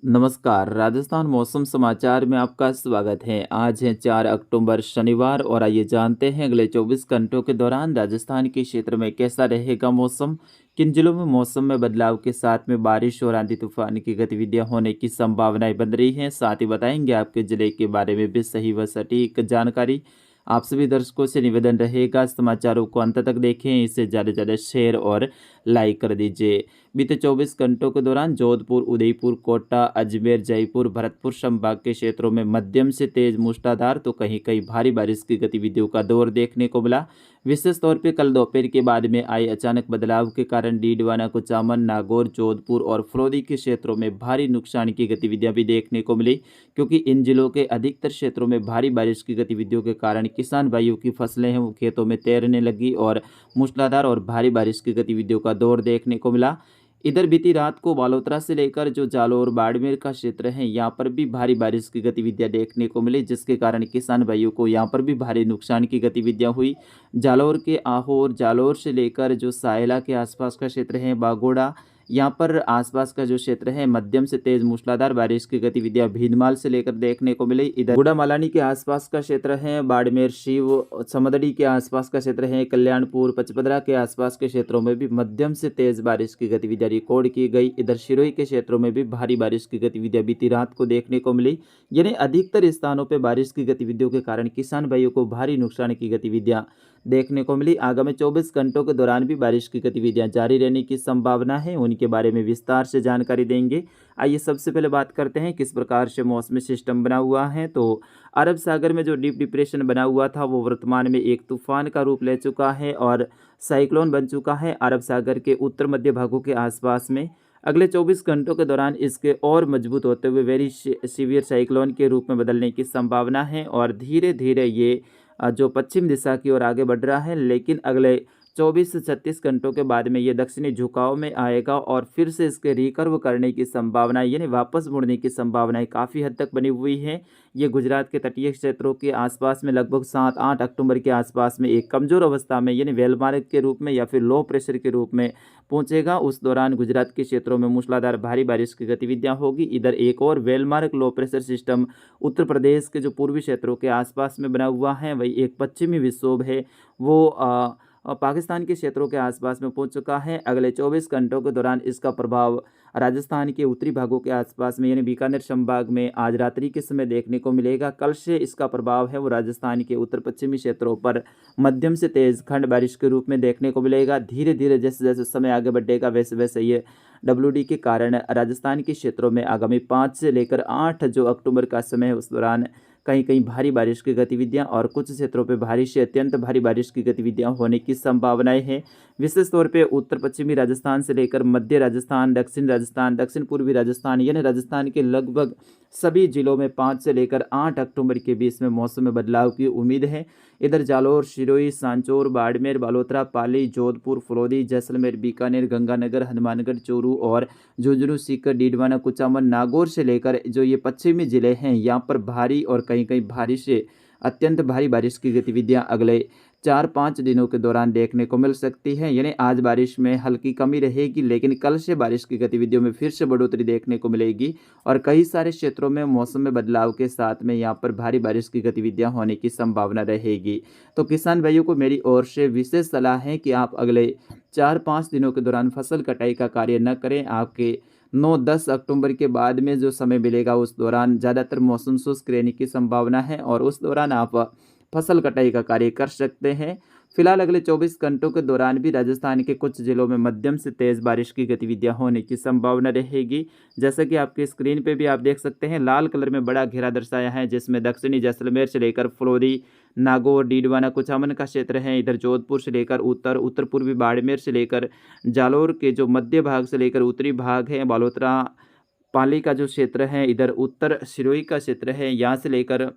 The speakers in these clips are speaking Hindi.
नमस्कार, राजस्थान मौसम समाचार में आपका स्वागत है। आज है 4 अक्टूबर शनिवार और आइए जानते हैं अगले 24 घंटों के दौरान राजस्थान के क्षेत्र में कैसा रहेगा मौसम, किन जिलों में मौसम में बदलाव के साथ में बारिश और आंधी तूफान की गतिविधियां होने की संभावनाएं बन रही हैं। साथ ही बताएंगे आपके जिले के बारे में भी सही व सटीक जानकारी। आप सभी दर्शकों से निवेदन रहेगा समाचारों को अंत तक देखें, इसे ज़्यादा से ज़्यादा शेयर और लाइक कर दीजिए। बीते 24 घंटों के दौरान जोधपुर, उदयपुर, कोटा, अजमेर, जयपुर, भरतपुर संभाग के क्षेत्रों में मध्यम से तेज मूसलाधार तो कहीं कहीं भारी बारिश की गतिविधियों का दौर देखने को मिला। विशेष तौर पर कल दोपहर के बाद में आए अचानक बदलाव के कारण डीडवाना, कुचामन, नागौर, जोधपुर और फलौदी के क्षेत्रों में भारी नुकसान की गतिविधियां भी देखने को मिली, क्योंकि इन जिलों के अधिकतर क्षेत्रों में भारी बारिश की गतिविधियों के कारण किसान भाइयों की फसलें हैं वो खेतों में तैरने लगी और मूसलाधार और भारी बारिश की गतिविधियों का दौर देखने को मिला। इधर बीती रात को बालोतरा से लेकर जो जालौर बाड़मेर का क्षेत्र है यहाँ पर भी भारी बारिश की गतिविधियां देखने को मिली, जिसके कारण किसान भाइयों को यहाँ पर भी भारी नुकसान की गतिविधियां हुई। जालौर के आहोर, जालौर से लेकर जो सायला के आसपास का क्षेत्र है, बागोड़ा, यहाँ पर आसपास का जो क्षेत्र है मध्यम से तेज मूसलाधार बारिश की गतिविधियां भीनमाल से लेकर देखने को मिली। इधर गुड़ामालानी के आसपास का क्षेत्र है, बाड़मेर, शिव, समदड़ी के आसपास का क्षेत्र है, कल्याणपुर, पचपदरा के आसपास के क्षेत्रों में भी मध्यम से तेज बारिश की गतिविधियां रिकॉर्ड की गई। इधर सिरोही के क्षेत्रों में भी भारी बारिश की गतिविधियां बीती रात को देखने को मिली। यानी अधिकतर स्थानों पर बारिश की गतिविधियों के कारण किसान भाइयों को भारी नुकसान की गतिविधियां देखने को मिली। आगामी 24 घंटों के दौरान भी बारिश की गतिविधियां जारी रहने की संभावना है, उनके बारे में विस्तार से जानकारी देंगे। आइए सबसे पहले बात करते हैं किस प्रकार से मौसमी सिस्टम बना हुआ है। तो अरब सागर में जो डीप डिप्रेशन बना हुआ था वो वर्तमान में एक तूफान का रूप ले चुका है और साइक्लोन बन चुका है अरब सागर के उत्तर मध्य भागों के आसपास में। अगले 24 घंटों के दौरान इसके और मजबूत होते हुए वेरी सीवियर साइक्लोन के रूप में बदलने की संभावना है और धीरे धीरे ये जो पश्चिम दिशा की ओर आगे बढ़ रहा है, लेकिन अगले 24 से 36 घंटों के बाद में ये दक्षिणी झुकाव में आएगा और फिर से इसके रिकर्व करने की संभावना यानी वापस मुड़ने की संभावनाएं काफ़ी हद तक बनी हुई है। ये गुजरात के तटीय क्षेत्रों के आसपास में लगभग 7-8 अक्टूबर के आसपास में एक कमज़ोर अवस्था में यानी वेलमार्क के रूप में या फिर लो प्रेशर के रूप में पहुंचेगा। उस दौरान गुजरात के क्षेत्रों में मूसलाधार भारी बारिश की गतिविधियां होगी। इधर एक और well-marked low pressure system Uttar Pradesh के जो पूर्वी क्षेत्रों के आसपास में बना हुआ है, वही एक पश्चिमी विक्षोभ है वो पाकिस्तान के क्षेत्रों के आसपास में पहुंच चुका है। अगले 24 घंटों के दौरान इसका प्रभाव राजस्थान के उत्तरी भागों के आसपास में यानी बीकानेर संभाग में आज रात्रि के समय देखने को मिलेगा। कल से इसका प्रभाव है वो राजस्थान के उत्तर पश्चिमी क्षेत्रों पर मध्यम से तेज खंड बारिश के रूप में देखने को मिलेगा। धीरे धीरे जैसे जैसे समय आगे बढ़ेगा वैसे वैसे ये डब्ल्यूडी के कारण राजस्थान के क्षेत्रों में आगामी 5 से लेकर 8 जो अक्टूबर का समय है उस दौरान कहीं कहीं भारी बारिश की गतिविधियां और कुछ क्षेत्रों पर भारी से अत्यंत भारी बारिश की गतिविधियां होने की संभावनाएं हैं। विशेष तौर पे उत्तर पश्चिमी राजस्थान से लेकर मध्य राजस्थान, दक्षिण पूर्वी राजस्थान यानी राजस्थान के लगभग सभी जिलों में 5 से लेकर 8 अक्टूबर के बीच में मौसम में बदलाव की उम्मीद है। इधर जालौर, सिरोही, सांचौर, बाड़मेर, बालोतरा, पाली, जोधपुर, फलौदी, जैसलमेर, बीकानेर, गंगानगर, हनुमानगढ़, चूरू और झुंझुनू, सीकर, डीडवाना, कुचामन, नागौर से लेकर जो ये पश्चिमी जिले हैं यहाँ पर भारी और कहीं कहीं भारी से अत्यंत भारी बारिश की गतिविधियां अगले 4-5 दिनों के दौरान देखने को मिल सकती है। यानी आज बारिश में हल्की कमी रहेगी, लेकिन कल से बारिश की गतिविधियों में फिर से बढ़ोतरी देखने को मिलेगी और कई सारे क्षेत्रों में मौसम में बदलाव के साथ में यहाँ पर भारी बारिश की गतिविधियां होने की संभावना रहेगी। तो किसान भाइयों को मेरी ओर से विशेष सलाह है कि आप अगले 4-5 दिनों के दौरान फसल कटाई का कार्य न करें। आपके 9-10 अक्टूबर के बाद में जो समय मिलेगा उस दौरान ज़्यादातर मौसम शुष्क रहने की संभावना है और उस दौरान आप फसल कटाई का कार्य कर सकते हैं। फिलहाल अगले 24 घंटों के दौरान भी राजस्थान के कुछ जिलों में मध्यम से तेज़ बारिश की गतिविधियां होने की संभावना रहेगी। जैसा कि आपकी स्क्रीन पे भी आप देख सकते हैं, लाल कलर में बड़ा घेरा दर्शाया है जिसमें दक्षिणी जैसलमेर से लेकर फलौदी, नागौर, डीडवाना, कुचामन का क्षेत्र है। इधर जोधपुर से लेकर उत्तर पूर्वी बाड़मेर से लेकर जालौर के जो मध्य भाग से लेकर उत्तरी भाग है, बालोतरा, पाली का जो क्षेत्र है, इधर उत्तर सिरोही का क्षेत्र है, यहाँ से लेकर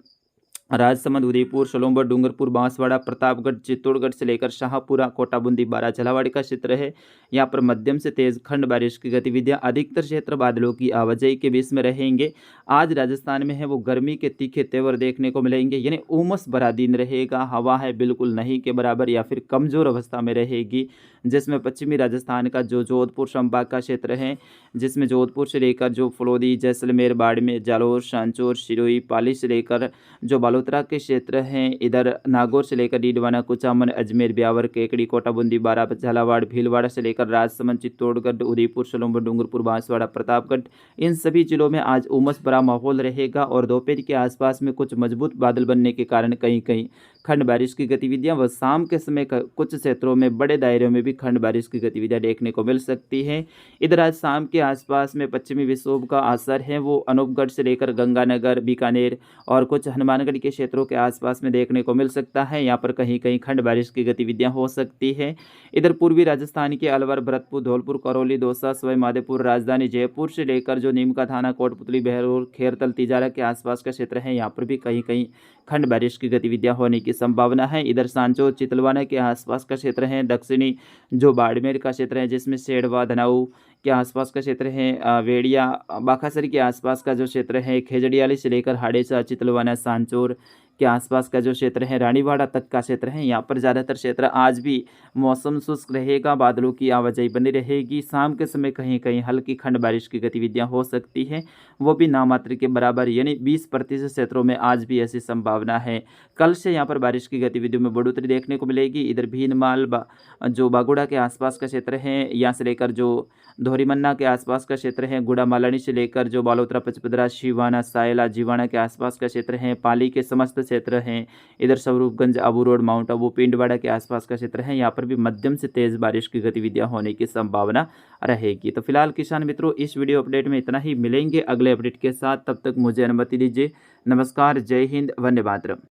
राजसमंद, उदयपुर, सोलंबर, डूंगरपुर, बांसवाड़ा, प्रतापगढ़, चित्तौड़गढ़ से लेकर शाहपुरा, कोटा, बूंदी, बारा, झालावाड़ का क्षेत्र है। यहाँ पर मध्यम से तेज खंड बारिश की गतिविधियां अधिकतर क्षेत्र बादलों की आवाजाही के बीच में रहेंगे। आज राजस्थान में है वो गर्मी के तीखे तेवर देखने को मिलेंगे, यानी उमस भरा दिन रहेगा। हवा है बिल्कुल नहीं के बराबर या फिर कमजोर अवस्था में रहेगी। जिसमें पश्चिमी राजस्थान का जो जोधपुर संभाग का क्षेत्र है, जिसमें जोधपुर से लेकर जो फलौदी, जैसलमेर, बाड़मेर, जालौर, सांचौर, सिरोही, पाली से लेकर जो बालोतरा के क्षेत्र हैं, इधर नागौर से लेकर डीडवाना, कुचामन, अजमेर, ब्यावर, केकड़ी, कोटा, बूंदी, बारां, झालावाड़, भीलवाड़ा से लेकर राजसमंद, चित्तौड़गढ़, उदयपुर, सोलंबर, डूंगरपुर, बांसवाड़ा, प्रतापगढ़, इन सभी जिलों में आज उमस भरा माहौल रहेगा और दोपहर के आसपास में कुछ मजबूत बादल बनने के कारण कहीं कहीं खंड बारिश की गतिविधियां व शाम के समय कुछ क्षेत्रों में बड़े दायरों में भी खंड बारिश की गतिविधियां देखने को मिल सकती है। इधर आज शाम के आसपास में पश्चिमी विक्षोभ का असर है वो अनूपगढ़ से लेकर गंगानगर, बीकानेर और कुछ हनुमानगढ़ के क्षेत्रों के आसपास में देखने को मिल सकता है। यहाँ पर कहीं कहीं खंड बारिश की गतिविधियां हो सकती है। इधर पूर्वी राजस्थान के अलवर, भरतपुर, धौलपुर, करौली, दौसा, सवाई माधोपुर, राजधानी जयपुर से लेकर जो नीमका थाना, कोटपुतली, बहरोल, खेरतल, तिजारा के आसपास का क्षेत्र है, यहाँ पर भी कहीं कहीं खंड बारिश की गतिविधियां होने की संभावना है। इधर सांचौर, चितलवाना के आसपास का क्षेत्र है, दक्षिणी जो बाड़मेर का क्षेत्र है, जिसमें सेड़वा, धनाऊ के आसपास का क्षेत्र है, वेड़िया, बाखासरी के आसपास का जो क्षेत्र है, खेजड़ियाली से लेकर हाड़ेसा, चितलवाना, सांचौर के आसपास का जो क्षेत्र है, रानीवाड़ा तक का क्षेत्र है, यहाँ पर ज़्यादातर क्षेत्र आज भी मौसम शुष्क रहेगा, बादलों की आवाजाही बनी रहेगी। शाम के समय कहीं कहीं हल्की खंड बारिश की गतिविधियां हो सकती है, वो भी नामात्र के बराबर, यानी 20% क्षेत्रों में आज भी ऐसी संभावना है। कल से यहाँ पर बारिश की गतिविधियों में बढ़ोतरी देखने को मिलेगी। इधर भीनमाल, जो बागुड़ा के आसपास का क्षेत्र है, यहाँ से लेकर जो धोरीमन्ना के आसपास का क्षेत्र है, गुड़ा मालानी से लेकर जो बालोतरा, पचपदरा, शिवाना, सायला, जीवाना के आसपास का क्षेत्र है, पाली के समस्त क्षेत्र हैं, इधर स्वरूपगंज, आबू रोड, माउंट आबू, पिंडवाड़ा के आसपास का क्षेत्र है, यहाँ पर भी मध्यम से तेज बारिश की गतिविधियां होने की संभावना रहेगी। तो फिलहाल किसान मित्रों, इस वीडियो अपडेट में इतना ही। मिलेंगे अगले अपडेट के साथ, तब तक मुझे अनुमति दीजिए। नमस्कार, जय हिंद, वंदे मातरम।